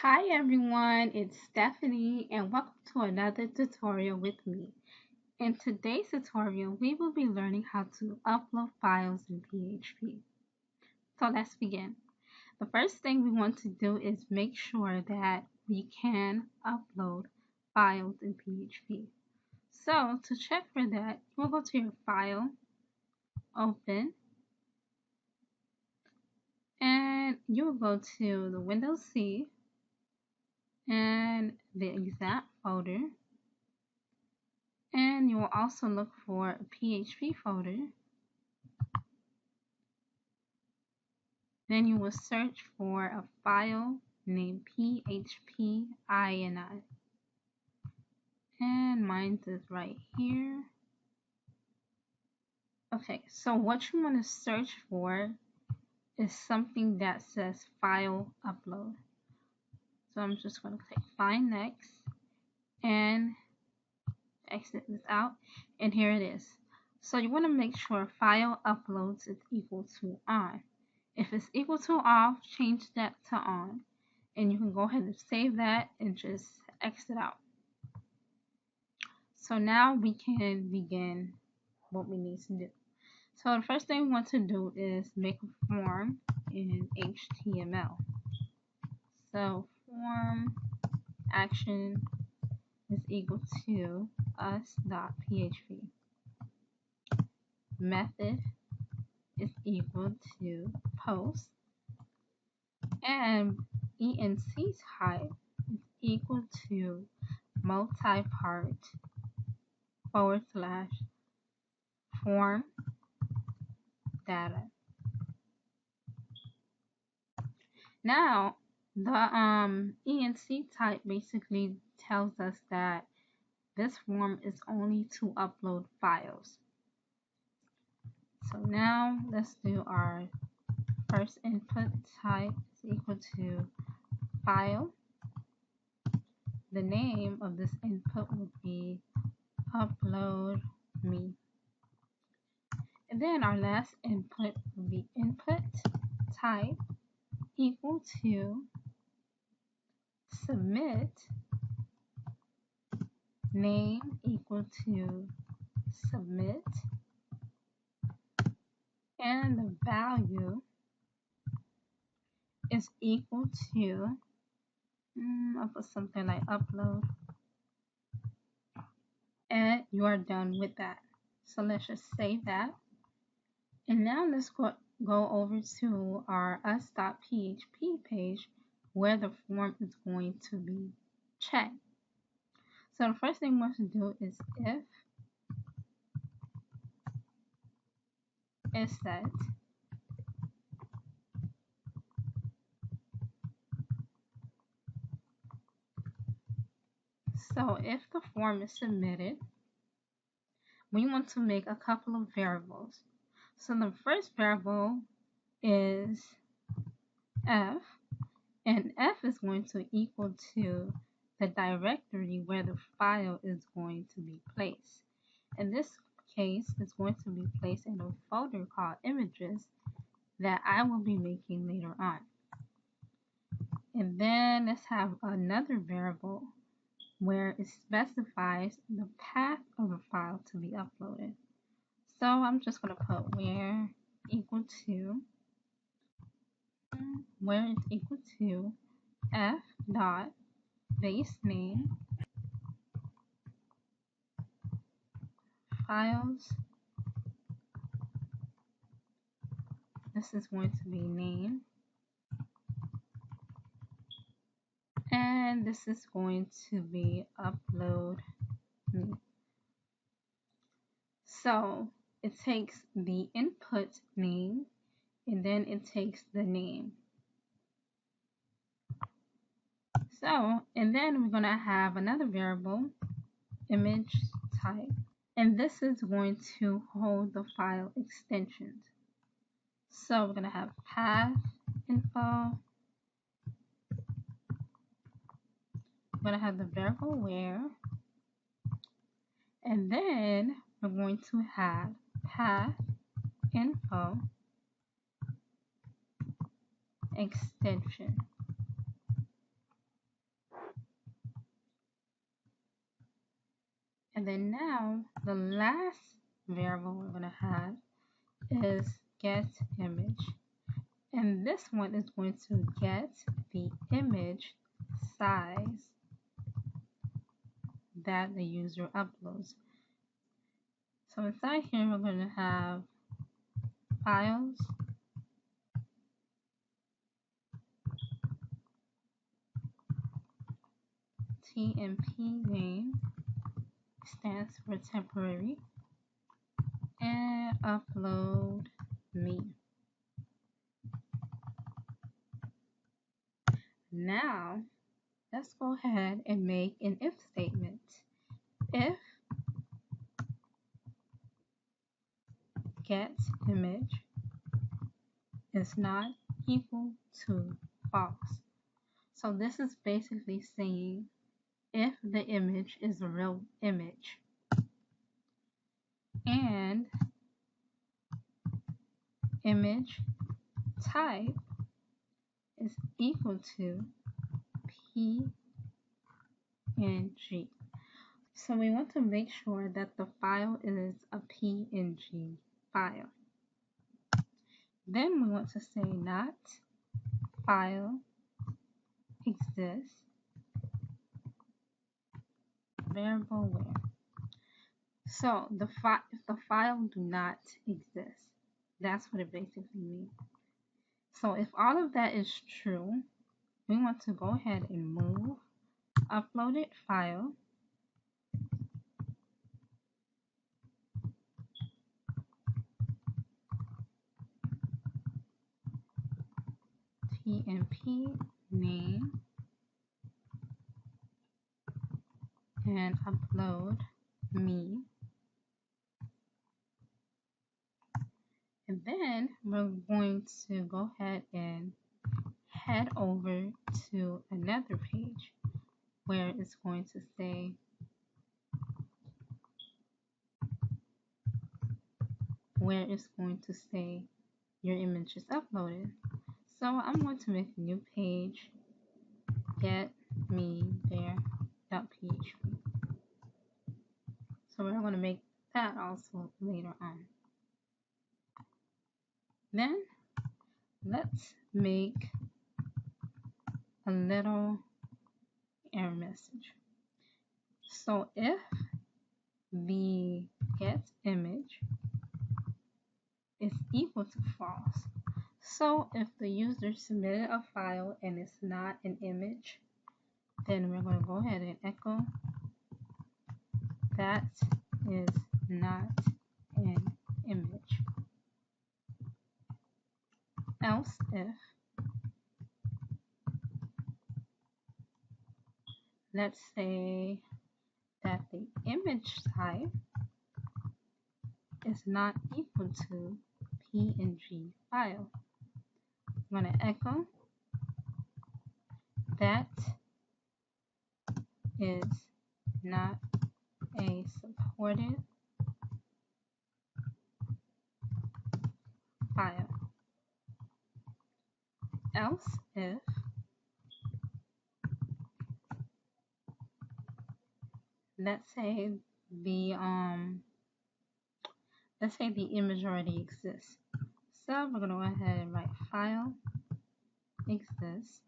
Hi everyone, it's Stephanie and welcome to another tutorial with me. In today's tutorial, we will be learning how to upload files in PHP. So let's begin. The first thing we want to do is make sure that we can upload files in PHP. So to check for that, you'll go to your file, open, and you'll go to the Windows C and the exact folder. And you will also look for a PHP folder. Then you will search for a file named PHP ini. And mine is right here. Okay, so what you want to search for is something that says file upload. So I'm just going to click find next and exit this out. And here it is. So you want to make sure file uploads is equal to on. If it's equal to off, change that to on. And you can go ahead and save that and just exit out. So now we can begin what we need to do. So the first thing we want to do is make a form in HTML. So form action is equal to us.php. Method is equal to post, and enc type is equal to multi-part / form data. Now the enc type basically tells us that this form is only to upload files. So now let's do our first input type is equal to file. The name of this input would be upload me. And then our last input will be input type equal to submit, name equal to submit, and the value is equal to, I'll put something like upload, and you are done with that. So let's just save that. And now let's go over to our us.php page where the form is going to be checked. So the first thing we want to do is if is set so if the form is submitted, we want to make a couple of variables. So the first variable is f, and f is going to equal to the directory where the file is going to be placed. In this case, it's going to be placed in a folder called images that I will be making later on. And then let's have another variable where it specifies the path of the file to be uploaded. So I'm just going to put where equal to f dot base name files. This is going to be name, and this is going to be upload me. So it takes the input name and then it takes the name. So, and then we're going to have another variable, image type, and this is going to hold the file extensions. So we're going to have path info. We're going to have the variable where, and then we're going to have path info extension. And then now the last variable we're going to have is getImage. And this one is going to get the image size that the user uploads. So inside here we're going to have files, TMP name stands for temporary, and upload me. Now let's go ahead and make an if statement. If getImage is not equal to false. So this is basically saying if the image is a real image and image type is equal to PNG. So we want to make sure that the file is a PNG file. Then we want to say not file exists variable where. So if the file do not exist, that's what it basically means. So if all of that is true, we want to go ahead and move uploaded file TMP name and upload me. And then we're going to go ahead and head over to another page where it's going to say your image is uploaded. So I'm going to make a new page, get me there.php. So we're going to make that also later on. Then let's make a little error message. So if the getImage is equal to false, so if the user submitted a file and it's not an image, then we're going to go ahead and echo that is not an image. Else if, let's say that the image type is not equal to PNG file, I'm going to echo that is not a supported file. Else if, let's say the image already exists. So we're going to go ahead and write file exists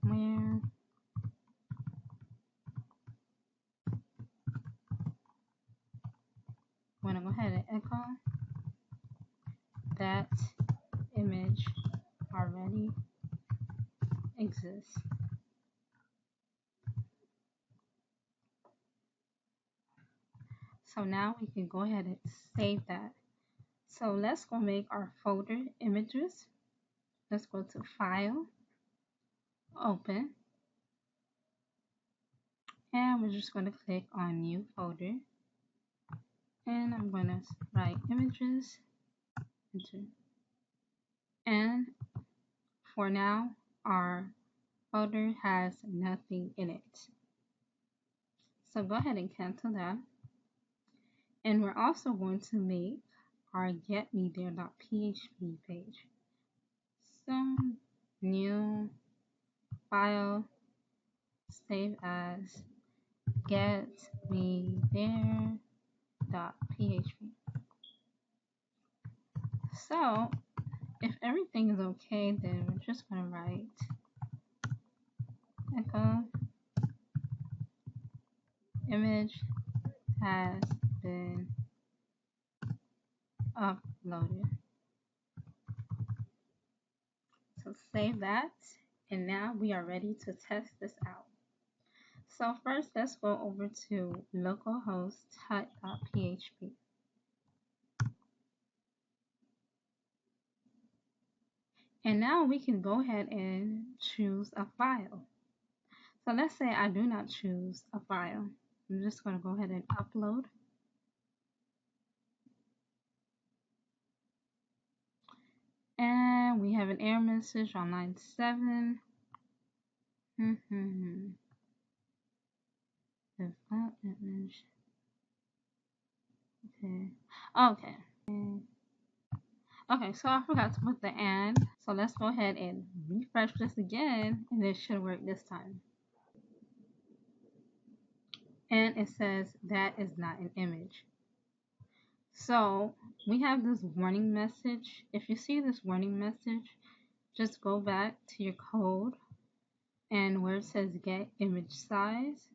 where we're going to go ahead and echo that image already exists. So now we can go ahead and save that. So let's go make our folder images. Let's go to File, Open, and we're just going to click on New Folder. And I'm going to write images, enter. And for now, our folder has nothing in it. So go ahead and cancel that. And we're also going to make our getMeThere.php page. So new file, save as, get me there.php. So if everything is okay, then we're just going to write echo image has been uploaded. So save that, and now we are ready to test this out. So first, let's go over to localhost tut.php. And now we can go ahead and choose a file. So let's say I do not choose a file. I'm just going to go ahead and upload. And we have an error message on line 7. The file image. Okay. Okay, so I forgot to put the and. So let's go ahead and refresh this again, and it should work this time. And it says that is not an image. So we have this warning message. If you see this warning message, just go back to your code, and where it says get image size,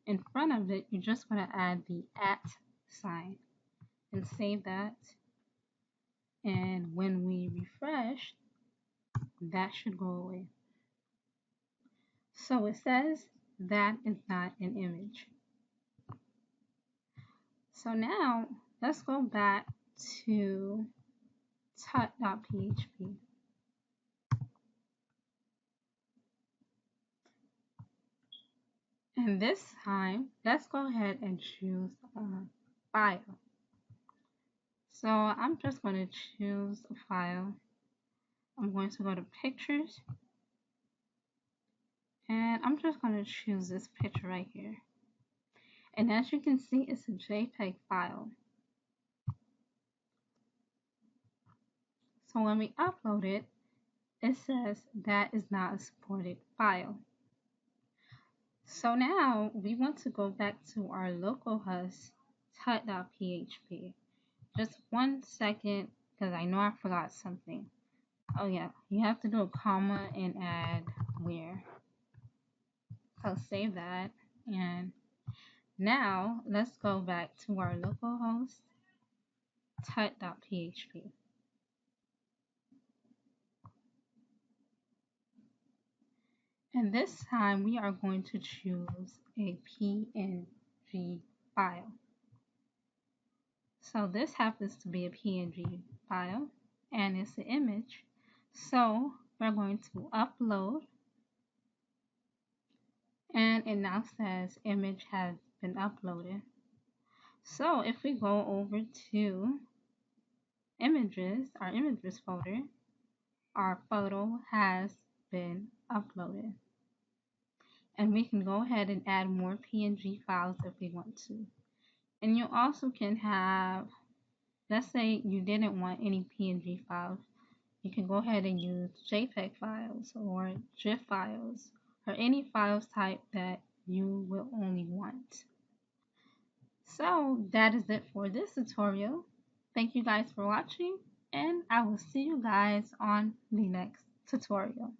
in front of it, you're just going to add the @ sign and save that. And when we refresh, that should go away. So it says that is not an image. So now let's go back to tut.php. And this time, let's go ahead and choose a file. So I'm just going to choose a file. I'm going to go to pictures. And I'm just going to choose this picture right here. And as you can see, it's a JPEG file. So when we upload it, it says that is not a supported file. So now we want to go back to our localhost tut.php. Just 1 second, because I know I forgot something. Oh yeah, you have to do a comma and add where. So save that, and now let's go back to our localhost tut.php. And this time we are going to choose a PNG file. So this happens to be a PNG file, and it's an image. So we're going to upload, and it now says image has been uploaded. So if we go over to images, our images folder, our photo has been uploaded. And we can go ahead and add more PNG files if we want to. And you also can have, let's say you didn't want any PNG files, you can go ahead and use JPEG files or GIF files or any files type that you will only want. So that is it for this tutorial. Thank you guys for watching, and I will see you guys on the next tutorial.